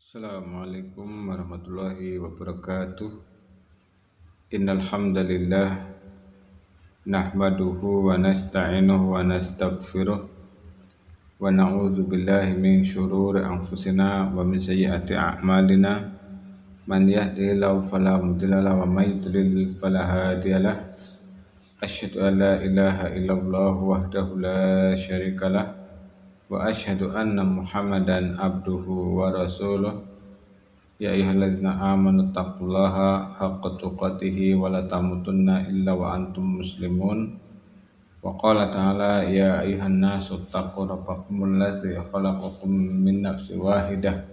Assalamualaikum warahmatullahi wabarakatuh. Innal hamdalillah nahmaduhu wa nasta'inuhu wa nastaghfiruh wa na'udzu billahi min syururi anfusina wa min sayyiati a'malina. Man yahdihillahu fala mudilla lahu wa may yudlil fala hadiyalah. Asyhadu an la ilaha illallah wahdahu la syarikalah wa asyhadu anna Muhammadan abduhu wa rasuluh. Ya ayyuhalladzina amanu taqullaha haqqa tuqatih wa la tamutunna illa wa antum muslimun. Wa qala ta'ala ya ayyuhan nasu taqu rabbakumul ladzi khalaqakum min nafsin wahidah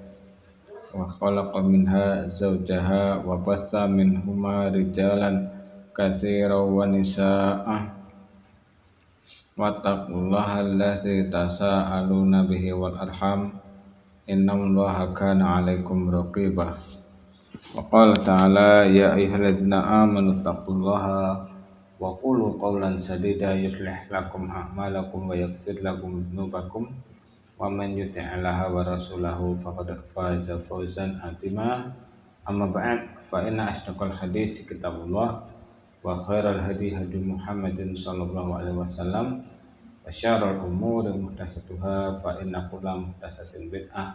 wa khalaqa minha zawjaha wa bassa minhuma rijalan katsiran wa nisaa'a wattaqullaha allazi tasaaluna bihi wal arham innallaha kana 'alaikum raqiba. Wa qala ta'ala ya ayyuhalladzina amanu taqullaha wa qulu qawlan sadida yuslih lakum a'malakum wa yaghfir lakum dzunubakum wa man yuti'illaha wa rasulahu faqad faza fawzan 'azima. Amma ba'd, fa inna asdaqal hadits kitabullah wa khairal hadi hadi Muhammadin sallallahu alaihi wasallam wa syarrul umuri muhdatsatuha fa inna kulla muhdatsatin bid'ah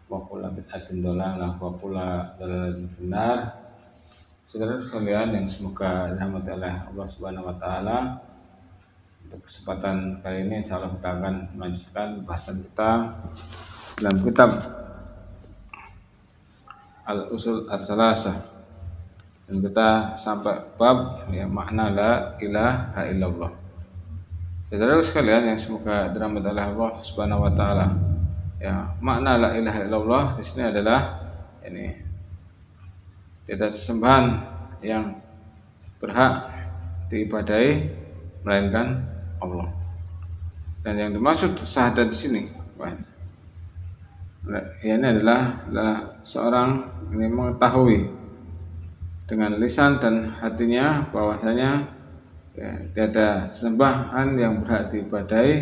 wa kulla bid'atin dhalalah wa kulla dhalalatin finnar. Saudara sekalian yang semoga dirahmati oleh Allah Subhanahu wa taala, untuk kesempatan kali ini insyaallah kita akan melanjutkan bahasan kita dalam kitab Al-Usul As-Salasah, dan kita sampai bab makna la ilaha illallah. Saudara sekalian yang semoga dirahmati oleh Allah Subhanahu wa taala, makna la ilaha illallah di sini adalah tidak sesembahan yang berhak diibadahi melainkan Allah. Dan yang dimaksud syahadat di sini ini adalah seorang ini mengetahui dengan lisan dan hatinya bahwasanya tiada sembahan yang berhak diibadahi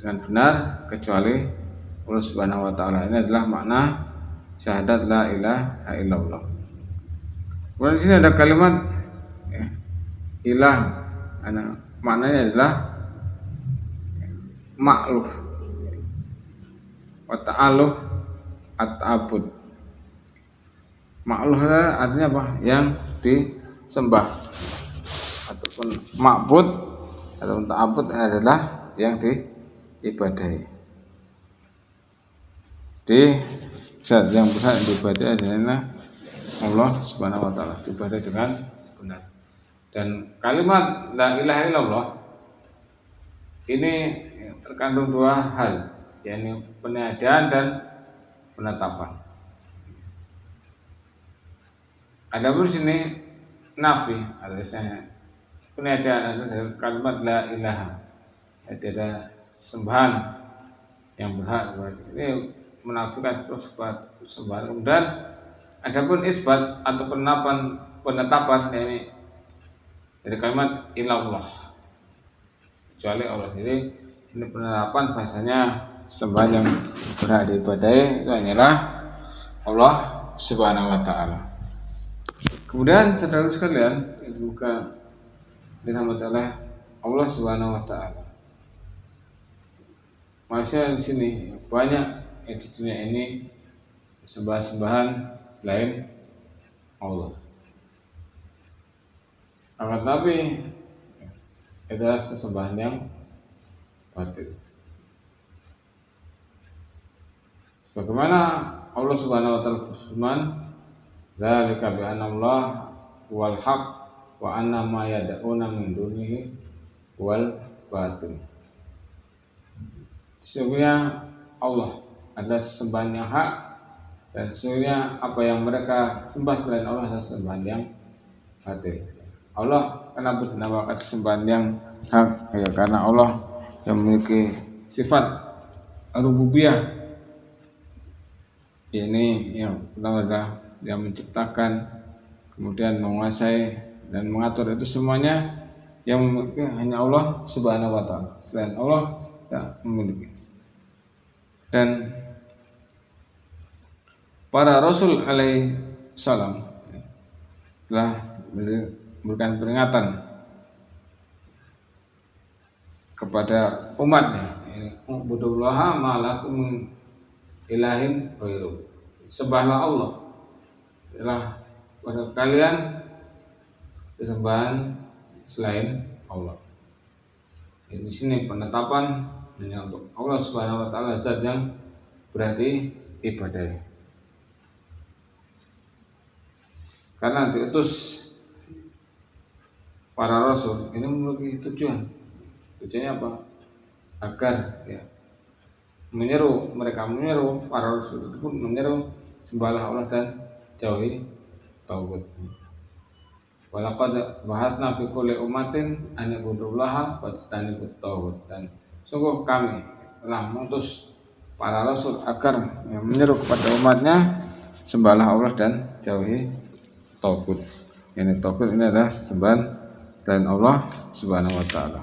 dengan benar kecuali Allah Subhanahu wa taala. Ini adalah makna syahadat la ilaha illallah. Kemudian di sini ada kalimat ilah, maknanya adalah ma'luh wa ta'aluh at-ta'abud. Ma'luh artinya apa? Yang disembah, ataupun ma'bud ataupun ta'abud adalah yang diibadahi. Jadi zat yang berhak diibadahi adalah Allah Subhanahu wa taala, diibadahi dengan benar. Dan kalimat la ilaha illallah ini terkandung dua hal, yakni peniadaan dan penetapan. Adapun sini nafi, artinya peniadaan adalah kalimat la ilaha, tidak sembahan yang berhak. Ini menafikan sembahan. Kemudian adapun isbat atau penetapan yakni dari kalimat ilallah, kecuali Allah. Jadi ini penerapan bahasanya sembahan yang berhak diibadahi itu hanyalah Allah Subhanahu wa taala. Kemudian saudara sekalian, semoga dirahmati oleh Allah Subhanahu wa taala, manusia di sini banyak di dunia ini sembahan-sembahan selain Allah. Akan tapi adalah sesembahan yang batil. Bagaimana Allah Subhanahu wa taala berfirman, "Dzalika bi anna Allah wal haq wa anna ma yad'una min dunihi wal batil." Sesungguhnya Allah adalah sembahan yang hak, dan sesungguhnya apa yang mereka sembah selain Allah adalah sembahan yang batil. Allah kenapa dinamakan sembahan yang hak? Karena Allah yang memiliki sifat rububiyah, ini yang pertama adalah yang menciptakan, kemudian menguasai dan mengatur. Itu semuanya yang memiliki hanya Allah Subhanahu wa taala. Selain Allah tidak memiliki. Dan para rasul alaihi salam telah memberikan peringatan kepada umatnya, ubudullaha ma lakum ilahin ghairu, sembahlah Allah, adalah pada kalian sesembahan selain Allah. Di sini penetapan hanya untuk Allah Subhanahu wa taala, zat yang berarti ibadah. Karena diutus para rasul ini memiliki tujuan. Tujuannya apa? Agar menyeru para rasul itu pun menyeru sembahlah Allah dan jauhi tauhid. Walaqad ba'atsna fi kulli ummatin an ibudullaha wajtanibut tauhid, dan sungguh kami telah mengutus para rasul agar menyeru kepada umatnya sembahlah Allah dan jauhi tauhid. Ini tauhid ini adalah sembahan dan Allah Subhanahu wa taala.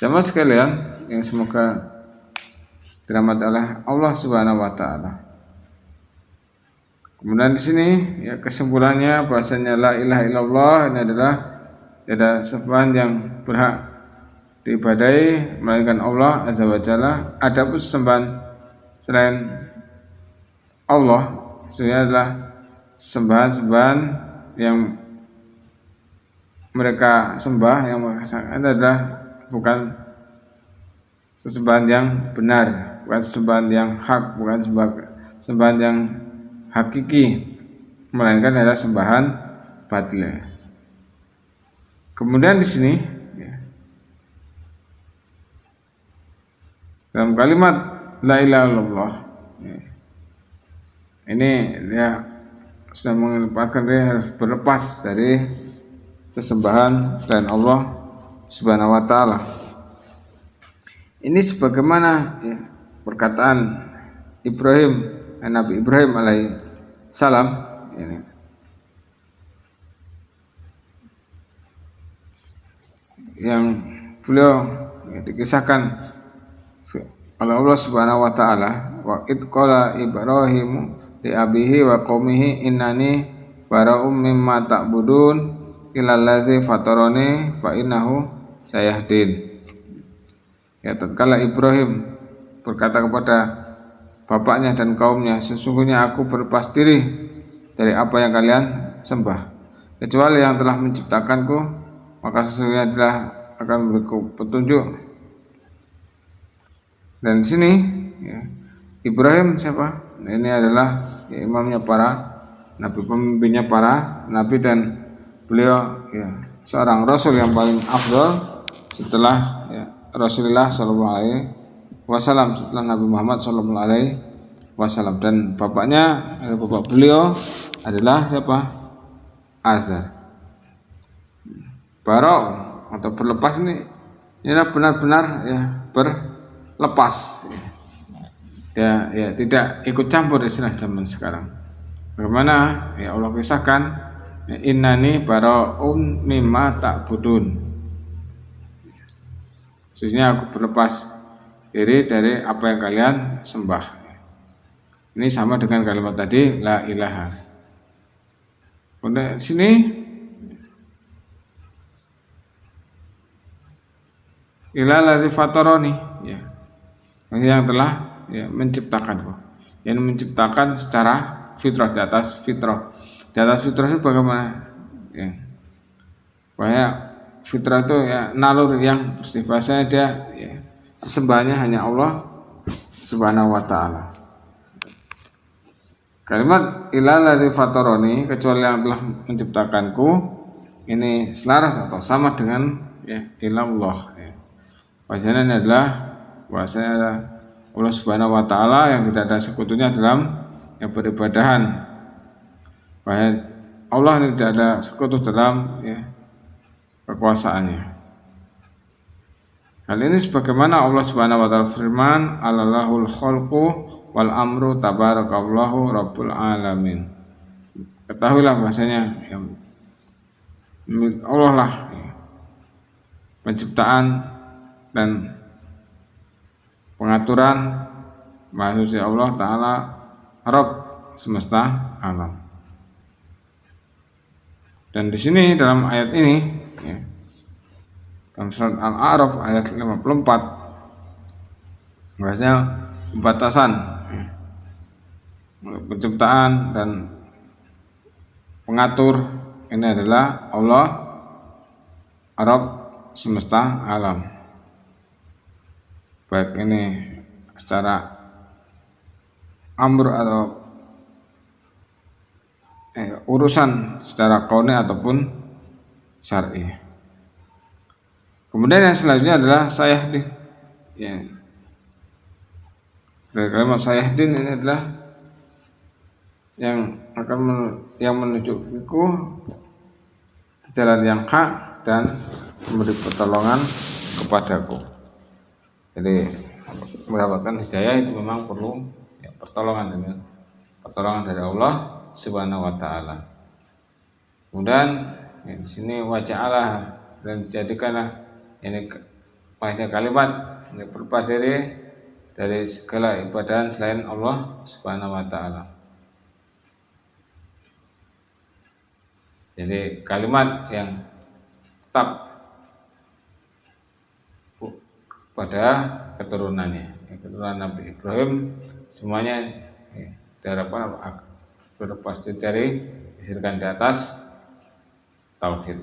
Jamaah sekalian yang semoga dirahmati oleh Allah Subhanahu wa taala. Kemudian di sini kesimpulannya bahasanya la ilaha illallah ini adalah tiada sembahan yang berhak diibadahi melainkan Allah azza wa jalla. Adapun sembahan selain Allah sebenarnya adalah sembahan-sembahan yang mereka sembah, yang mereka sembah adalah bukan sesembahan yang benar, bukan sesembahan yang hak, bukan sembahan yang hakiki, melainkan adalah sembahan batil. Kemudian di sini dalam kalimat la ilaha illallah ini dia sudah menempatkan dia harus berlepas dari sesembahan selain Allah Subhanahu wa taala. Ini sebagaimana perkataan Nabi Ibrahim alaihi salam ini. Yang beliau dikisahkan oleh Allah Subhanahu wa taala, wa id qala Ibrahim li abihi wa qaumihi innani bara'um mimma ta'budun illal ladzi fatarani fa innahu sayahdin. Tatkala Ibrahim berkata kepada bapaknya dan kaumnya, sesungguhnya aku berlepas diri dari apa yang kalian sembah, kecuali yang telah menciptakanku, maka sesungguhnya adalah akan memberiku petunjuk. Dan di sini Ibrahim siapa? Ini adalah imamnya para nabi, pemimpinnya para nabi, dan beliau seorang rasul yang paling afdal setelah Rasulullah sallallahu alaihi wasallam, setelah Nabi Muhammad sallallahu alaihi wasallam. Dan bapak beliau adalah siapa? Azar. Barok atau berlepas ini adalah benar-benar berlepas. Tidak ikut campur istilah zaman sekarang. Bagaimana Allah kisahkan, innani bara'um mimma ta'budun. Sesungguhnya aku berlepas diri dari apa yang kalian sembah. Ini sama dengan kalimat tadi la ilaha. Kemudian sini ilal ladzi fatarani, yang telah menciptakanku. Yang menciptakan secara fitrah, di atas fitrah. Di atas fitrah itu bagaimana? Bahwa fitrah itu nalur yang sifatnya dia sembahnya hanya Allah Subhanahu wa taala. Kalimat ilal ladzi fatarani, kecuali yang telah menciptakanku, ini selaras atau sama dengan ilallah. Bahasanya ini adalah Allah Subhanahu wa taala yang tidak ada sekutunya dalam peribadahan. Bahwa Allah ini tidak ada sekutu dalam kekuasaannya. Hal ini sebagaimana Allah Subhanahu wa taala firman, "Allahul khalqu wal amru tabarakallahu rabbul alamin." Ketahuilah bahasanya Allah lah penciptaan dan pengaturan, maksudnya Allah taala Rabb semesta alam. Dan di sini dalam ayat ini ya, dalam surat Al-A'raf ayat 54 bahasanya pembatasan penciptaan dan pengatur ini adalah Allah Rabb semesta alam, baik ini secara amr atau urusan secara kauni ataupun syar'i. Kemudian yang selanjutnya adalah sayahdin. Ya. Dari kalimat sayahdin ini adalah yang akan menunjukku jalan yang hak dan memberi pertolongan kepadaku. Jadi mendapatkan hidayah itu memang perlu pertolongan dari Allah Subhanahu wa taala. Kemudian di sini waja'alah dan dijadikanlah ini pada kalimat ini berlepas dari segala ibadah selain Allah Subhanahu wa taala. Jadi kalimat yang tetap pada keturunannya, keturunan Nabi Ibrahim semuanya diharapkan berlepas dari disirkan di atas tauhid.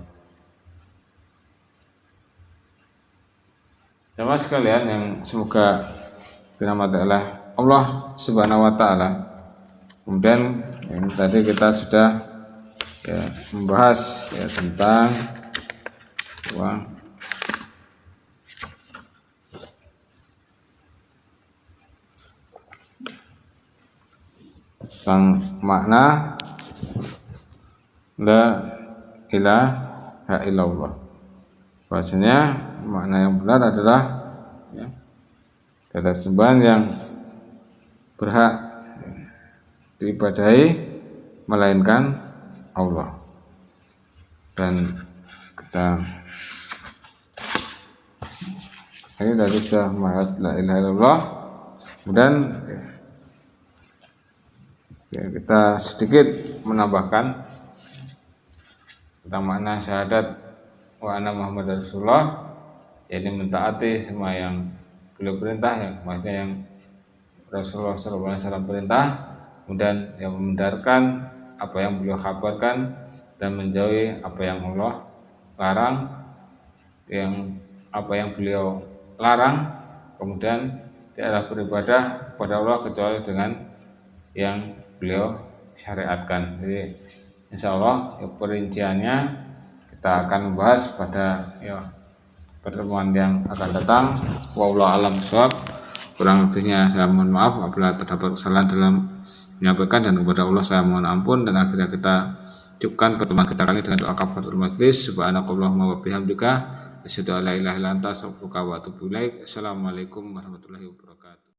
Jemaah sekalian yang semoga dirahmati oleh Allah Subhanahu wa taala. Kemudian yang tadi kita sudah membahas tentang makna la ilaha illallah. Bahasanya makna yang benar adalah tiada sembahan yang berhak diibadahi melainkan Allah. Dan kita ini tadi sudah membahas la ilaha illallah. Kemudian kita sedikit menambahkan tentang makna syahadat wa anna Muhammad Rasulullah, yaitu mentaati semua yang beliau perintah, yang maksudnya yang Rasulullah SAW perintah, kemudian yang membenarkan apa yang beliau kabarkan dan menjauhi apa yang Allah larang, yang apa yang beliau larang, kemudian tidaklah beribadah kepada Allah kecuali dengan yang beliau syariatkan. Jadi insya Allah perinciannya kita akan membahas pada pertemuan yang akan datang. Wallahu a'lam bishawab. Kurang lebihnya saya mohon maaf apabila terdapat kesalahan dalam menyampaikan, dan kepada Allah saya mohon ampun. Dan akhirnya kita cukupkan pertemuan kita kali dengan doa kafaratul majlis. Subhanakallahumma wa bihamdika asyhadu an la ilaha illa anta astaghfiruka wa atubu ilaik. Assalamualaikum warahmatullahi wabarakatuh.